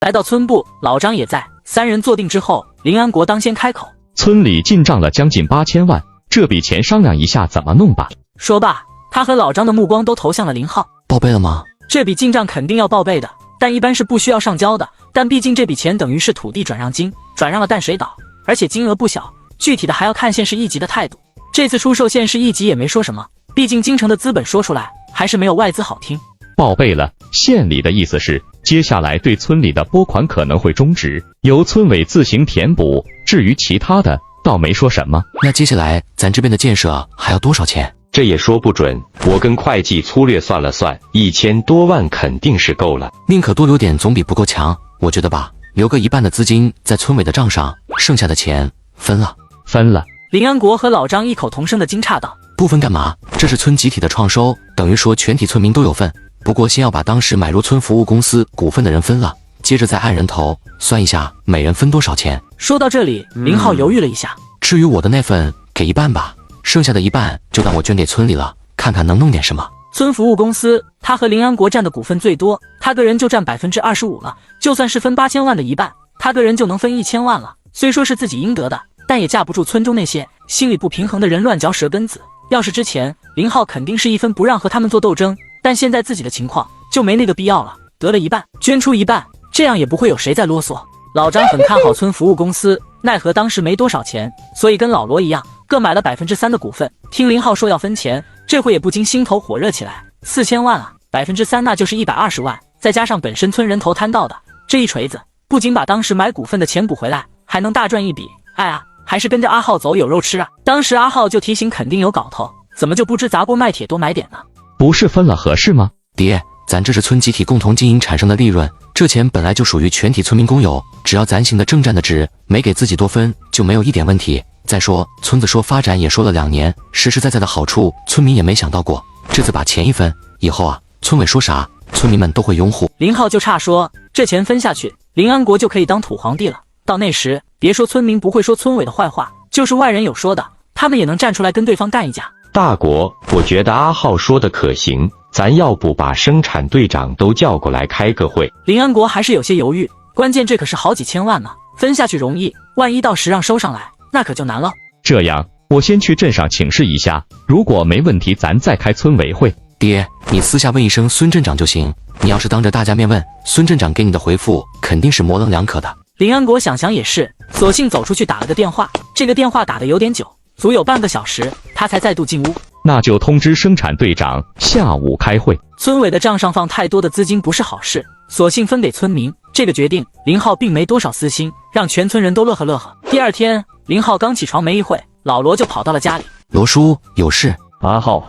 来到村部，老张也在，三人坐定之后，林安国当先开口：村里进账了将近8000万，这笔钱商量一下怎么弄吧。说罢，他和老张的目光都投向了林浩。报备了吗？这笔进账肯定要报备的，但一般是不需要上交的。但毕竟这笔钱等于是土地转让金，转让了淡水岛，而且金额不小，具体的还要看县市一级的态度。这次出售县市一级也没说什么，毕竟京城的资本说出来还是没有外资好听。报备了，县里的意思是，接下来对村里的拨款可能会终止，由村委自行填补。至于其他的，倒没说什么。那接下来咱这边的建设还要多少钱？这也说不准，我跟会计粗略算了算，1000多万肯定是够了。宁可多留点，总比不够强。我觉得吧，留个1半的资金在村委的账上，剩下的钱分了。分了。林安国和老张异口同声的惊诧道：不分干嘛？这是村集体的创收，等于说全体村民都有份。不过先要把当时买入村服务公司股份的人分了，接着再按人头算一下每人分多少钱。说到这里，林浩犹豫了一下，至于我的那份给1半吧，剩下的1半就当我捐给村里了，看看能弄点什么。村服务公司他和林安国占的股份最多，他个人就占25%了，就算是分8000万的1半，他个人就能分1000万了。虽说是自己应得的，但也架不住村中那些心里不平衡的人乱嚼舌根子。要是之前林浩肯定是一分不让和他们做斗争，但现在自己的情况就没那个必要了，得了1半，捐出1半，这样也不会有谁再啰嗦。老张很看好村服务公司，奈何当时没多少钱，所以跟老罗一样，各买了3%的股份。听林浩说要分钱，这回也不禁心头火热起来。4000万啊，3%那就是120万，再加上本身村人头摊到的这一锤子，不仅把当时买股份的钱补回来，还能大赚一笔。哎啊，还是跟着阿浩走有肉吃啊！当时阿浩就提醒肯定有搞头，怎么就不知砸锅卖铁多买点呢？不是分了合适吗？爹，咱这是村集体共同经营产生的利润，这钱本来就属于全体村民公有，只要咱行的正站的直，没给自己多分，就没有一点问题。再说村子说发展也说了2年，实实在在的好处村民也没想到过，这次把钱一分，以后啊，村委说啥村民们都会拥护。林浩就差说这钱分下去，林安国就可以当土皇帝了。到那时别说村民不会说村委的坏话，就是外人有说的，他们也能站出来跟对方干一架。大国，我觉得阿浩说的可行，咱要不把生产队长都叫过来开个会？林安国还是有些犹豫，关键这可是好几千万呢，分下去容易，万一到时让收上来，那可就难了。这样，我先去镇上请示一下，如果没问题，咱再开村委会。爹，你私下问一声孙镇长就行，你要是当着大家面问，孙镇长给你的回复肯定是模棱两可的。林安国想想也是，索性走出去打了个电话，这个电话打得有点久，足有半个小时，他才再度进屋。那就通知生产队长下午开会。村委的账上放太多的资金不是好事，索性分给村民。这个决定林浩并没多少私心，让全村人都乐呵乐呵。第二天林浩刚起床没一会，老罗就跑到了家里。罗叔，有事？阿浩，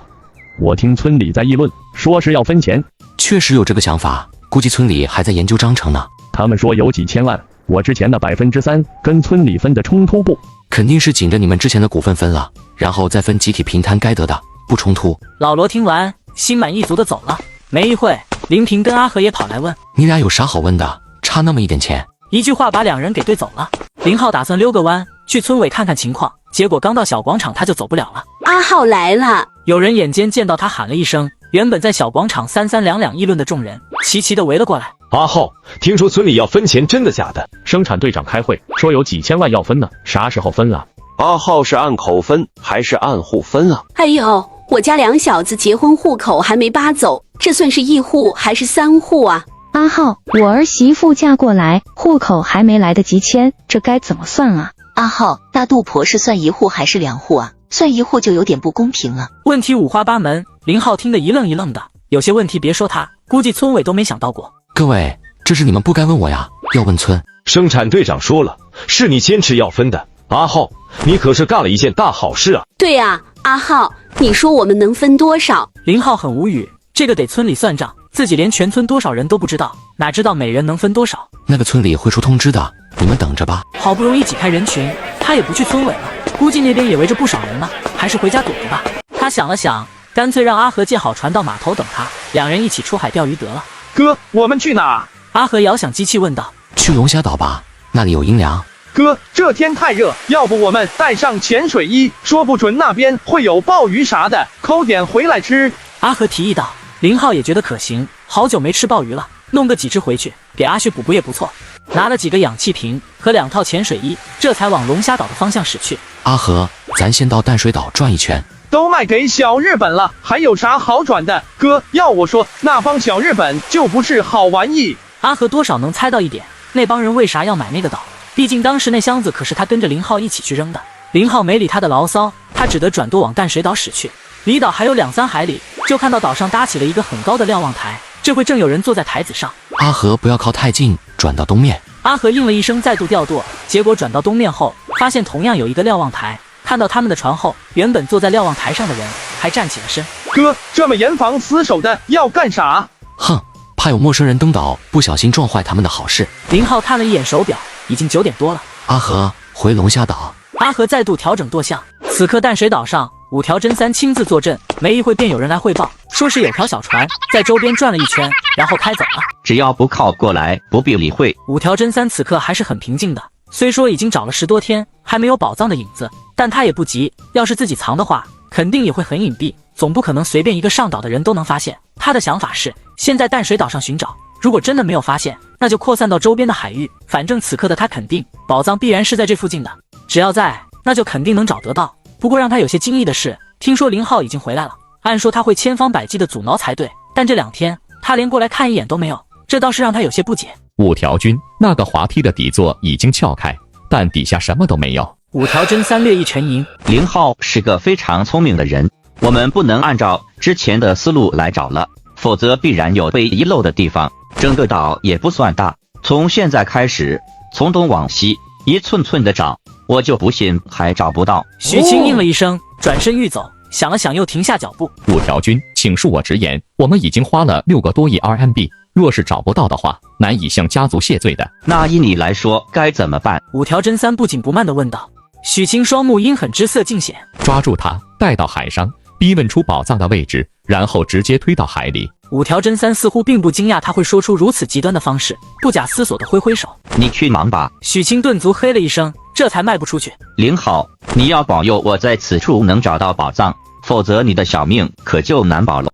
我听村里在议论，说是要分钱。确实有这个想法，估计村里还在研究章程呢。他们说有几千万，我之前的3%跟村里分的冲突不？肯定是紧着你们之前的股份分了，然后再分集体平摊该得的，不冲突。老罗听完心满意足的走了。没一会，林平跟阿和也跑来问：你俩有啥好问的？差那么一点钱。一句话把两人给对走了。林浩打算溜个弯去村委看看情况，结果刚到小广场他就走不了了。阿浩来了！有人眼尖见到他喊了一声，原本在小广场三三两两议论的众人齐齐的围了过来。阿浩，听说村里要分钱，真的假的？生产队长开会说有几千万要分呢，啥时候分啊？阿浩是按口分还是按户分啊？哎呦，我家两小子结婚户口还没扒走，这算是1户还是3户啊？阿浩，我儿媳妇嫁过来，户口还没来得及迁，这该怎么算啊？阿浩，大肚婆是算1户还是2户啊？算1户就有点不公平了。问题五花八门，林浩听得一愣一愣的，有些问题别说他，估计村委都没想到过。各位，这是你们不该问我呀，要问村。生产队长说了，是你坚持要分的。阿浩，你可是干了一件大好事啊！对啊，阿浩，你说我们能分多少？林浩很无语，这个得村里算账，自己连全村多少人都不知道，哪知道每人能分多少？那个村里会出通知的，你们等着吧。好不容易挤开人群，他也不去村委了，估计那边也围着不少人了，还是回家躲着吧。他想了想，干脆让阿和建好船到码头等他，两人一起出海钓鱼得了。哥，我们去哪？阿和摇响机器问道。去龙虾岛吧，那里有阴凉。哥，这天太热，要不我们带上潜水衣，说不准那边会有鲍鱼啥的，抠点回来吃。阿和提议道。林浩也觉得可行，好久没吃鲍鱼了，弄个几只回去，给阿旭补补也不错。拿了几个氧气瓶和2套潜水衣，这才往龙虾岛的方向驶去。阿和，咱先到淡水岛转一圈。都卖给小日本了，还有啥好转的？哥，要我说，那帮小日本就不是好玩意。阿和多少能猜到一点，那帮人为啥要买那个岛？毕竟当时那箱子可是他跟着林浩一起去扔的。林浩没理他的牢骚，他只得转舵往淡水岛驶去。离岛还有2-3海里，就看到岛上搭起了一个很高的瞭望台，这会正有人坐在台子上。阿和，不要靠太近，转到东面。阿和应了一声，再度调舵，结果转到东面后，发现同样有一个瞭望台。看到他们的船后，原本坐在瞭望台上的人还站起了身。哥，这么严防死守的要干啥？哼，怕有陌生人登岛，不小心撞坏他们的好事。林浩看了一眼手表，已经9点多了。阿和，回龙虾岛。阿和再度调整舵向。此刻淡水岛上，5条真三亲自坐镇，没一会便有人来汇报，说是有条小船在周边转了一圈，然后开走了。只要不靠过来，不必理会。5条真三此刻还是很平静的，虽说已经找了10多天，还没有宝藏的影子，但他也不急。要是自己藏的话，肯定也会很隐蔽，总不可能随便一个上岛的人都能发现。他的想法是，先在淡水岛上寻找，如果真的没有发现，那就扩散到周边的海域。反正此刻的他肯定，宝藏必然是在这附近的，只要在，那就肯定能找得到。不过让他有些惊异的是，听说林浩已经回来了，按说他会千方百计的阻挠才对，但这2天他连过来看一眼都没有，这倒是让他有些不解。5条军，那个滑梯的底座已经撬开，但底下什么都没有。5条真三略一沉吟。林浩是个非常聪明的人，我们不能按照之前的思路来找了，否则必然有被遗漏的地方。整个岛也不算大，从现在开始，从东往西一寸寸的找，我就不信还找不到。许清应了一声，转身欲走，想了想又停下脚步。5条军，请恕我直言，我们已经花了6个多亿 RMB， 若是找不到的话，难以向家族谢罪的。那依你来说该怎么办？5条真三不紧不慢地问道。许清双目阴狠之色尽显，抓住他，带到海上，逼问出宝藏的位置，然后直接推到海里。5条真三似乎并不惊讶他会说出如此极端的方式，不假思索地挥挥手：“你去忙吧。”许清顿足嘿了一声，这才迈步出去。林浩，你要保佑我在此处能找到宝藏，否则你的小命可就难保了。